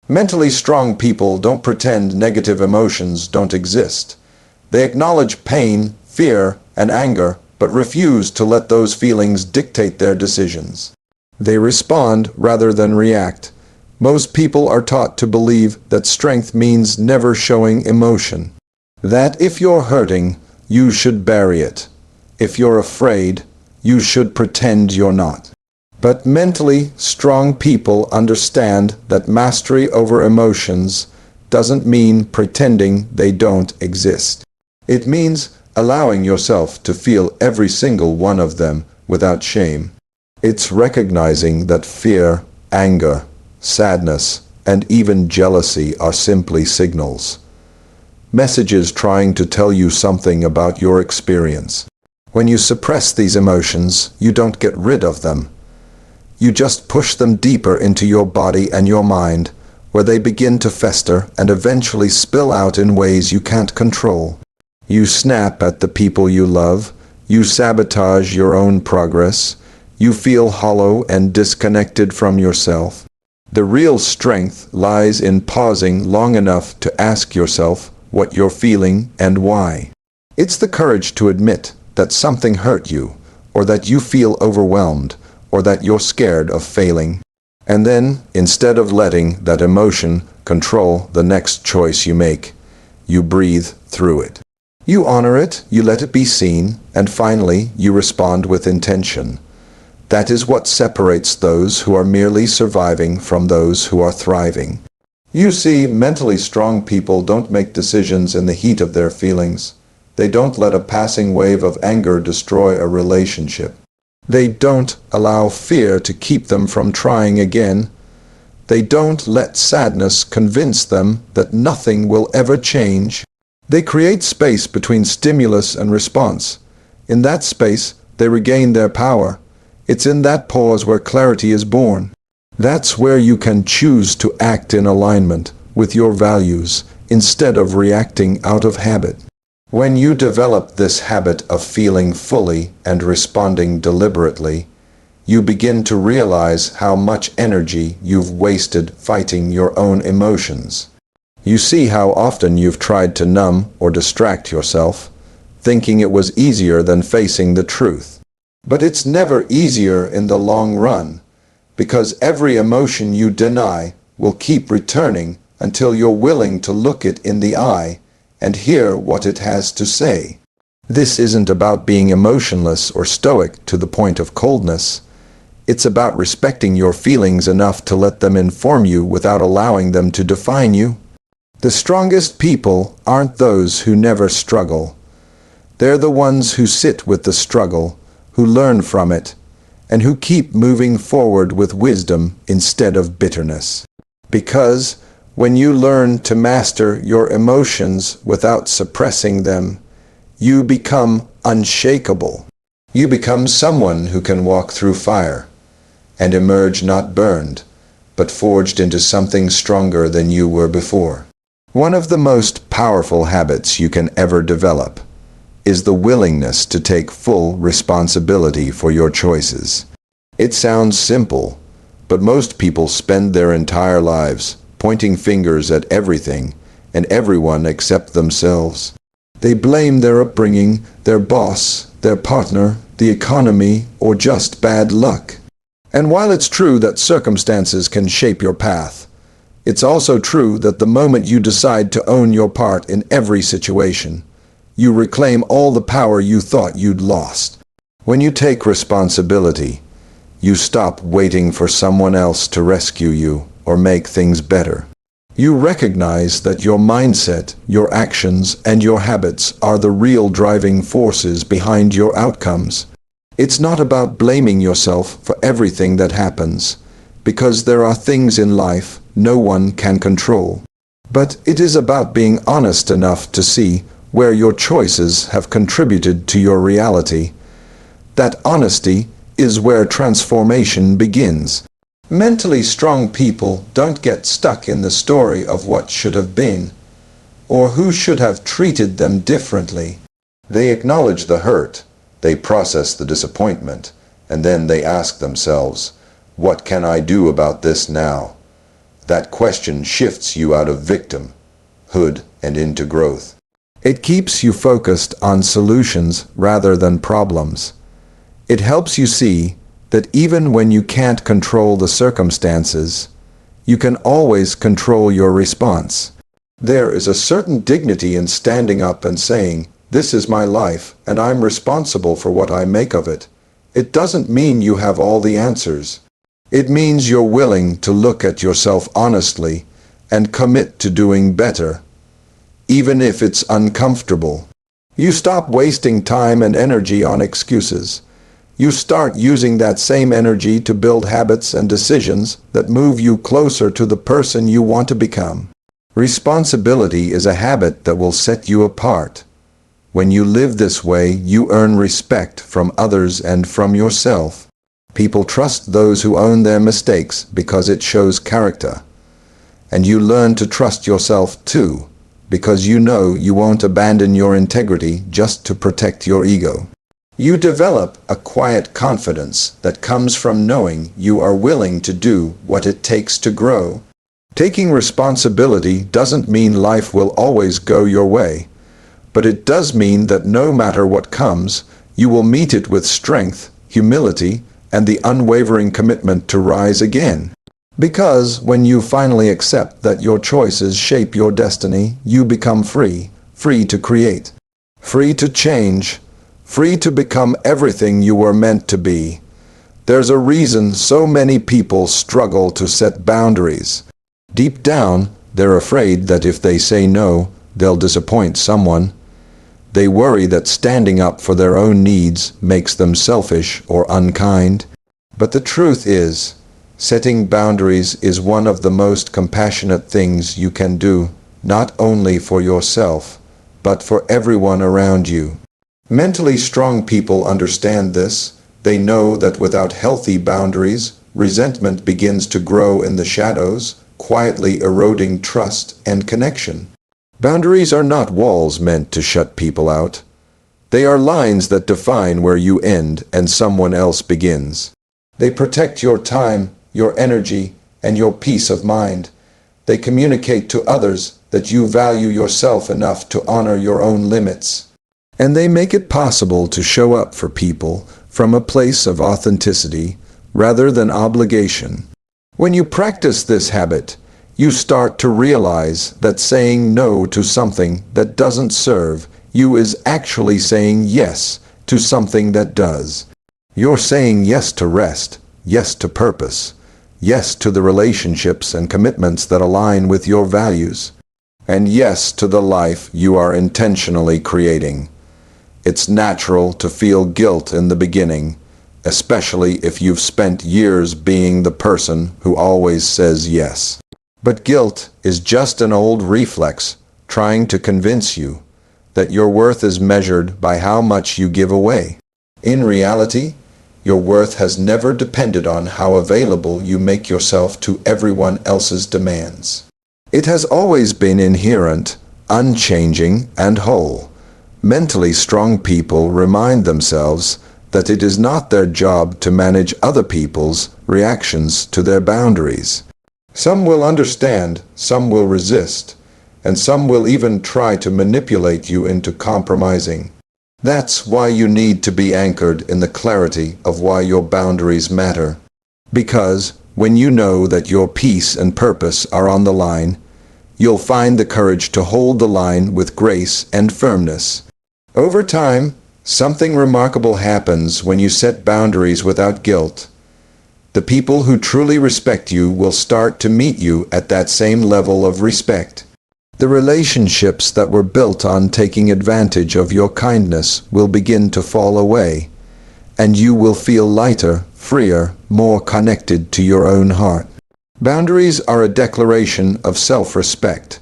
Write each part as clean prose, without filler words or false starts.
Mentally strong people don't pretend negative emotions don't exist. They acknowledge pain, fear, and anger, but refuse to let those feelings dictate their decisions. They respond rather than react. Most people are taught to believe that strength means never showing emotion. That if you're hurting, you should bury it. If you're afraid, you should pretend you're not. But mentally strong people understand that mastery over emotions doesn't mean pretending they don't exist. It means allowing yourself to feel every single one of them without shame. It's recognizing that fear, anger, sadness, and even jealousy are simply signals. Messages trying to tell you something about your experience. When you suppress these emotions, you don't get rid of them. You just push them deeper into your body and your mind, where they begin to fester and eventually spill out in ways you can't control. You snap at the people you love. You sabotage your own progress. You feel hollow and disconnected from yourself. The real strength lies in pausing long enough to ask yourself what you're feeling and why. It's the courage to admit that something hurt you, or that you feel overwhelmed, or that you're scared of failing. And then, instead of letting that emotion control the next choice you make, you breathe through it. You honor it, you let it be seen, and finally, you respond with intention. That is what separates those who are merely surviving from those who are thriving. You see, mentally strong people don't make decisions in the heat of their feelings. They don't let a passing wave of anger destroy a relationship. They don't allow fear to keep them from trying again. They don't let sadness convince them that nothing will ever change. They create space between stimulus and response. In that space, they regain their power. It's in that pause where clarity is born. That's where you can choose to act in alignment with your values instead of reacting out of habit. When you develop this habit of feeling fully and responding deliberately, you begin to realize how much energy you've wasted fighting your own emotions. You see how often you've tried to numb or distract yourself, thinking it was easier than facing the truth. But it's never easier in the long run, because every emotion you deny will keep returning until you're willing to look it in the eye and hear what it has to say. This isn't about being emotionless or stoic to the point of coldness. It's about respecting your feelings enough to let them inform you without allowing them to define you. The strongest people aren't those who never struggle. They're the ones who sit with the struggle, who learn from it, and who keep moving forward with wisdom instead of bitterness. Because when you learn to master your emotions without suppressing them, you become unshakable. You become someone who can walk through fire and emerge not burned, but forged into something stronger than you were before. One of the most powerful habits you can ever develop is the willingness to take full responsibility for your choices. It sounds simple, but most people spend their entire lives pointing fingers at everything and everyone except themselves. They blame their upbringing, their boss, their partner, the economy, or just bad luck. And while it's true that circumstances can shape your path, it's also true that the moment you decide to own your part in every situation, you reclaim all the power you thought you'd lost. When you take responsibility, you stop waiting for someone else to rescue you or make things better. You recognize that your mindset, your actions, and your habits are the real driving forces behind your outcomes. It's not about blaming yourself for everything that happens, because there are things in life no one can control. But it is about being honest enough to see where your choices have contributed to your reality. That honesty is where transformation begins. Mentally strong people don't get stuck in the story of what should have been, or who should have treated them differently. They acknowledge the hurt, they process the disappointment, and then they ask themselves, what can I do about this now? That question shifts you out of victimhood and into growth. It keeps you focused on solutions rather than problems. It helps you see that even when you can't control the circumstances, you can always control your response. There is a certain dignity in standing up and saying, "This is my life, and I'm responsible for what I make of it." It doesn't mean you have all the answers. It means you're willing to look at yourself honestly and commit to doing better, even if it's uncomfortable. You stop wasting time and energy on excuses. You start using that same energy to build habits and decisions that move you closer to the person you want to become. Responsibility is a habit that will set you apart. When you live this way, you earn respect from others and from yourself. People trust those who own their mistakes because it shows character. And you learn to trust yourself too, because you know you won't abandon your integrity just to protect your ego. You develop a quiet confidence that comes from knowing you are willing to do what it takes to grow. Taking responsibility doesn't mean life will always go your way, but it does mean that no matter what comes, you will meet it with strength, humility, and the unwavering commitment to rise again. Because when you finally accept that your choices shape your destiny, you become free, free to create, free to change, free to become everything you were meant to be. There's a reason so many people struggle to set boundaries. Deep down, they're afraid that if they say no, they'll disappoint someone. They worry that standing up for their own needs makes them selfish or unkind. But the truth is, setting boundaries is one of the most compassionate things you can do, not only for yourself, but for everyone around you. Mentally strong people understand this. They know that without healthy boundaries, resentment begins to grow in the shadows, quietly eroding trust and connection. Boundaries are not walls meant to shut people out. They are lines that define where you end and someone else begins. They protect your time, your energy, and your peace of mind. They communicate to others that you value yourself enough to honor your own limits. And they make it possible to show up for people from a place of authenticity rather than obligation. When you practice this habit, you start to realize that saying no to something that doesn't serve you is actually saying yes to something that does. You're saying yes to rest, yes to purpose, yes to the relationships and commitments that align with your values, and yes to the life you are intentionally creating. It's natural to feel guilt in the beginning, especially if you've spent years being the person who always says yes. But guilt is just an old reflex trying to convince you that your worth is measured by how much you give away. In reality, your worth has never depended on how available you make yourself to everyone else's demands. It has always been inherent, unchanging, and whole. Mentally strong people remind themselves that it is not their job to manage other people's reactions to their boundaries. Some will understand, some will resist, and some will even try to manipulate you into compromising. That's why you need to be anchored in the clarity of why your boundaries matter. Because when you know that your peace and purpose are on the line, you'll find the courage to hold the line with grace and firmness. Over time, something remarkable happens when you set boundaries without guilt. The people who truly respect you will start to meet you at that same level of respect. The relationships that were built on taking advantage of your kindness will begin to fall away, and you will feel lighter, freer, more connected to your own heart. Boundaries are a declaration of self-respect.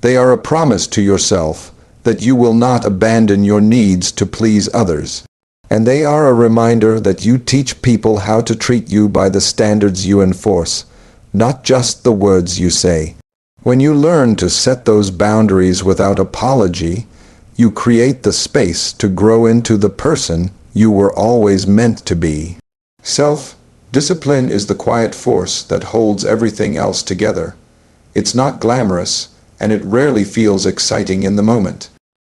They are a promise to yourself that you will not abandon your needs to please others. And they are a reminder that you teach people how to treat you by the standards you enforce, not just the words you say. When you learn to set those boundaries without apology, you create the space to grow into the person you were always meant to be. Self-discipline is the quiet force that holds everything else together. It's not glamorous, and it rarely feels exciting in the moment.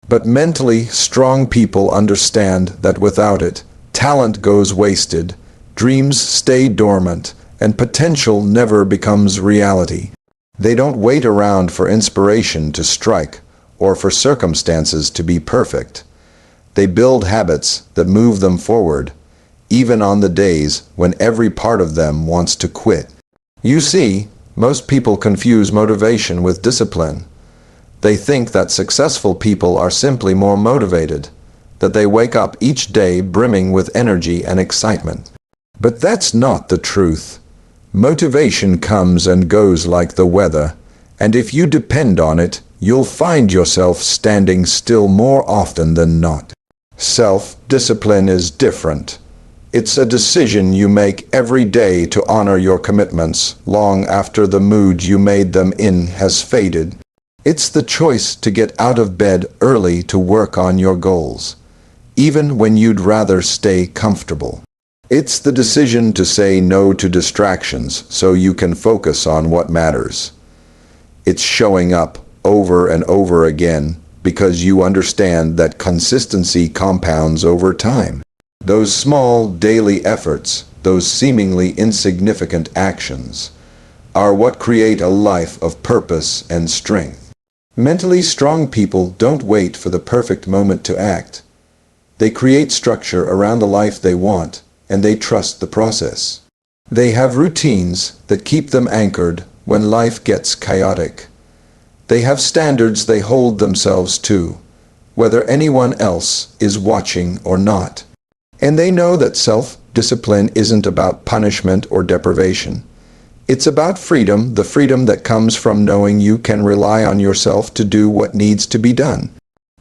But mentally strong people understand that without it, talent goes wasted, dreams stay dormant, and potential never becomes reality. They don't wait around for inspiration to strike or for circumstances to be perfect. They build habits that move them forward, even on the days when every part of them wants to quit. You see, most people confuse motivation with discipline. They think that successful people are simply more motivated, that they wake up each day brimming with energy and excitement. But that's not the truth. Motivation comes and goes like the weather, and if you depend on it, you'll find yourself standing still more often than not. Self-discipline is different. It's a decision you make every day to honor your commitments long after the mood you made them in has faded. It's the choice to get out of bed early to work on your goals, even when you'd rather stay comfortable. It's the decision to say no to distractions so you can focus on what matters. It's showing up over and over again because you understand that consistency compounds over time. Those small daily efforts, those seemingly insignificant actions, are what create a life of purpose and strength. Mentally strong people don't wait for the perfect moment to act. They create structure around the life they want, and they trust the process. They have routines that keep them anchored when life gets chaotic. They have standards they hold themselves to, whether anyone else is watching or not. And they know that self-discipline isn't about punishment or deprivation. It's about freedom, the freedom that comes from knowing you can rely on yourself to do what needs to be done.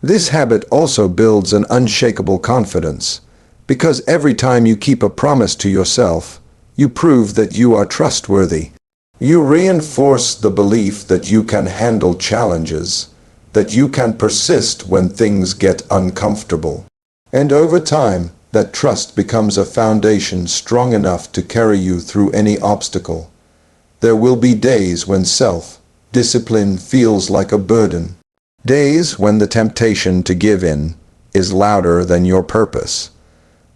This habit also builds an unshakable confidence, because every time you keep a promise to yourself, you prove that you are trustworthy. You reinforce the belief that you can handle challenges, that you can persist when things get uncomfortable. And over time, that trust becomes a foundation strong enough to carry you through any obstacle. There will be days when self-discipline feels like a burden. Days when the temptation to give in is louder than your purpose.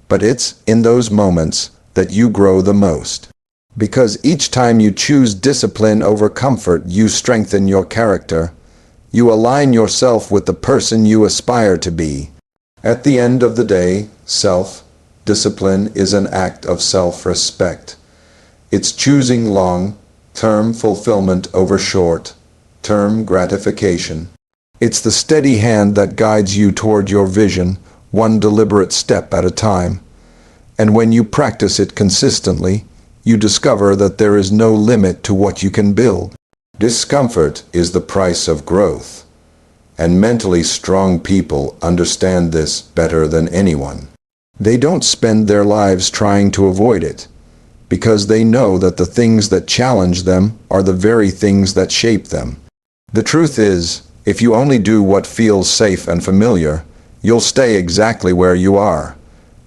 But it's in those moments that you grow the most. Because each time you choose discipline over comfort, you strengthen your character. You align yourself with the person you aspire to be. At the end of the day, self-discipline is an act of self-respect. It's choosing long-term fulfillment over short-term gratification. It's the steady hand that guides you toward your vision, one deliberate step at a time. And when you practice it consistently, you discover that there is no limit to what you can build. Discomfort is the price of growth. And mentally strong people understand this better than anyone. They don't spend their lives trying to avoid it, because they know that the things that challenge them are the very things that shape them. The truth is, if you only do what feels safe and familiar, you'll stay exactly where you are.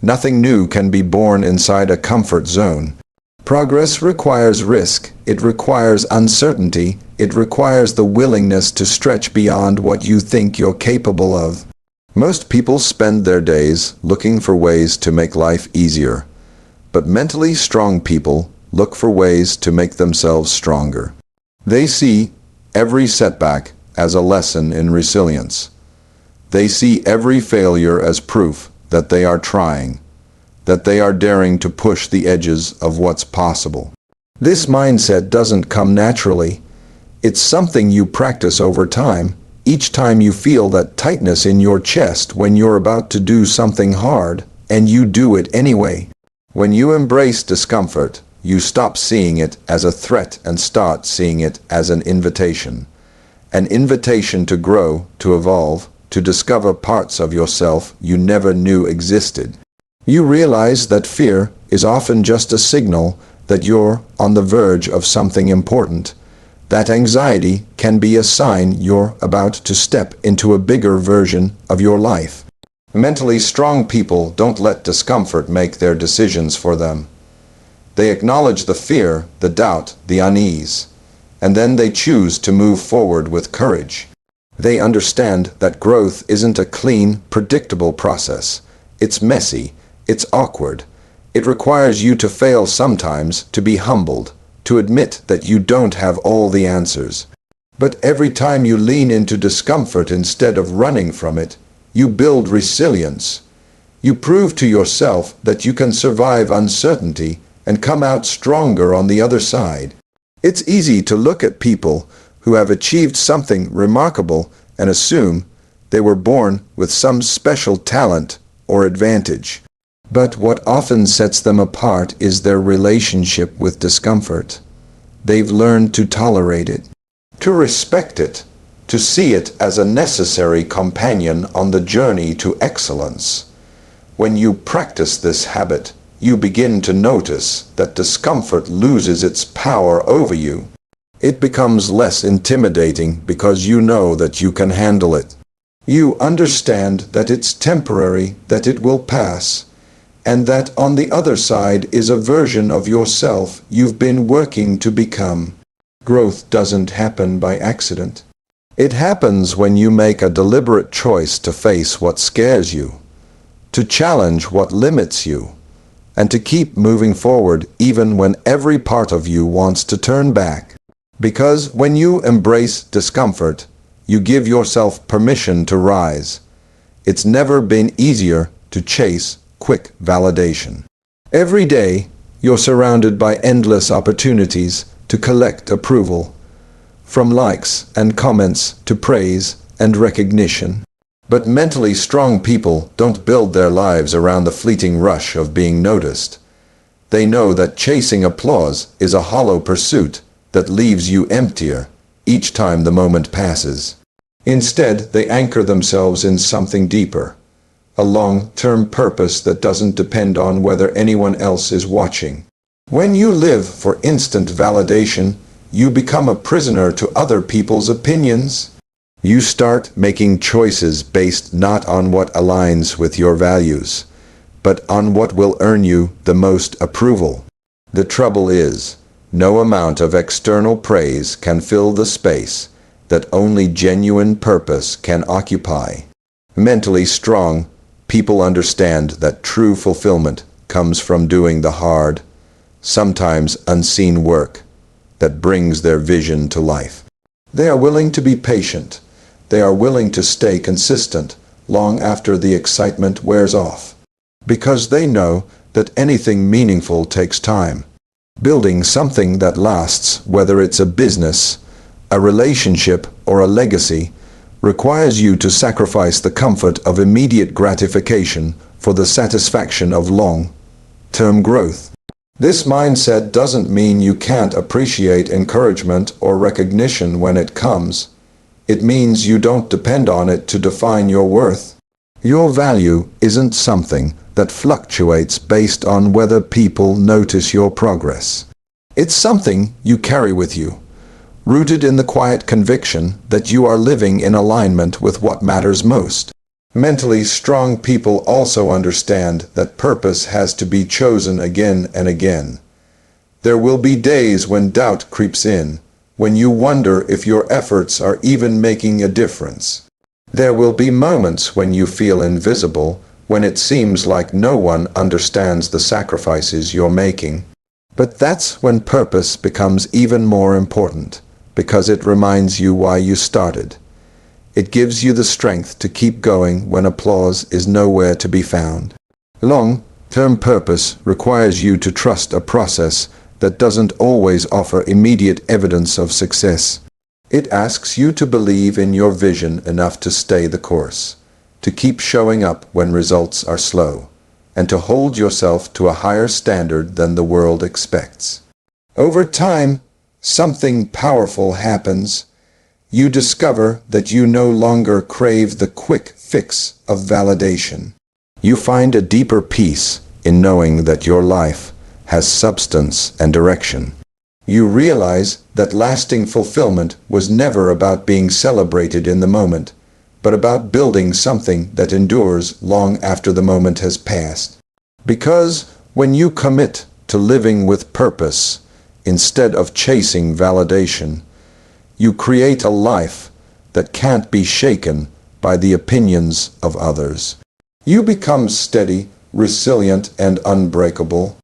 Nothing new can be born inside a comfort zone. Progress requires risk, it requires uncertainty, it requires the willingness to stretch beyond what you think you're capable of. Most people spend their days looking for ways to make life easier, but mentally strong people look for ways to make themselves stronger. They see every setback as a lesson in resilience. They see every failure as proof that they are trying, that they are daring to push the edges of what's possible. This mindset doesn't come naturally. It's something you practice over time, each time you feel that tightness in your chest when you're about to do something hard, and you do it anyway. When you embrace discomfort, you stop seeing it as a threat and start seeing it as an invitation. An invitation to grow, to evolve, to discover parts of yourself you never knew existed. You realize that fear is often just a signal that you're on the verge of something important. That anxiety can be a sign you're about to step into a bigger version of your life. Mentally strong people don't let discomfort make their decisions for them. They acknowledge the fear, the doubt, the unease, and then they choose to move forward with courage. They understand that growth isn't a clean, predictable process. It's messy, it's awkward. It requires you to fail sometimes, to be humbled, to admit that you don't have all the answers. But every time you lean into discomfort instead of running from it, you build resilience. You prove to yourself that you can survive uncertainty and come out stronger on the other side. It's easy to look at people who have achieved something remarkable and assume they were born with some special talent or advantage. But what often sets them apart is their relationship with discomfort. They've learned to tolerate it, to respect it, to see it as a necessary companion on the journey to excellence. When you practice this habit, you begin to notice that discomfort loses its power over you. It becomes less intimidating because you know that you can handle it. You understand that it's temporary, that it will pass, and that on the other side is a version of yourself you've been working to become. Growth doesn't happen by accident. It happens when you make a deliberate choice to face what scares you, to challenge what limits you, and to keep moving forward even when every part of you wants to turn back. Because when you embrace discomfort, you give yourself permission to rise. It's never been easier to chase quick validation. Every day, you're surrounded by endless opportunities to collect approval, from likes and comments to praise and recognition. But mentally strong people don't build their lives around the fleeting rush of being noticed. They know that chasing applause is a hollow pursuit that leaves you emptier each time the moment passes. Instead, they anchor themselves in something deeper, a long-term purpose that doesn't depend on whether anyone else is watching. When you live for instant validation, you become a prisoner to other people's opinions. You start making choices based not on what aligns with your values, but on what will earn you the most approval. The trouble is, no amount of external praise can fill the space that only genuine purpose can occupy. Mentally strong people understand that true fulfillment comes from doing the hard, sometimes unseen work that brings their vision to life. They are willing to be patient. They are willing to stay consistent long after the excitement wears off, because they know that anything meaningful takes time. Building something that lasts, whether it's a business, a relationship, or a legacy, requires you to sacrifice the comfort of immediate gratification for the satisfaction of long-term growth. This mindset doesn't mean you can't appreciate encouragement or recognition when it comes. It means you don't depend on it to define your worth. Your value isn't something that fluctuates based on whether people notice your progress. It's something you carry with you, rooted in the quiet conviction that you are living in alignment with what matters most. Mentally strong people also understand that purpose has to be chosen again and again. There will be days when doubt creeps in, when you wonder if your efforts are even making a difference. There will be moments when you feel invisible, when it seems like no one understands the sacrifices you're making. But that's when purpose becomes even more important, because it reminds you why you started. It gives you the strength to keep going when applause is nowhere to be found. Long-term purpose requires you to trust a process that doesn't always offer immediate evidence of success. It asks you to believe in your vision enough to stay the course, to keep showing up when results are slow, and to hold yourself to a higher standard than the world expects. Over time, something powerful happens. You discover that you no longer crave the quick fix of validation. You find a deeper peace in knowing that your life has substance and direction. You realize that lasting fulfillment was never about being celebrated in the moment, but about building something that endures long after the moment has passed. Because when you commit to living with purpose, instead of chasing validation, You create a life that can't be shaken by the opinions of others. You become steady, resilient, and unbreakable.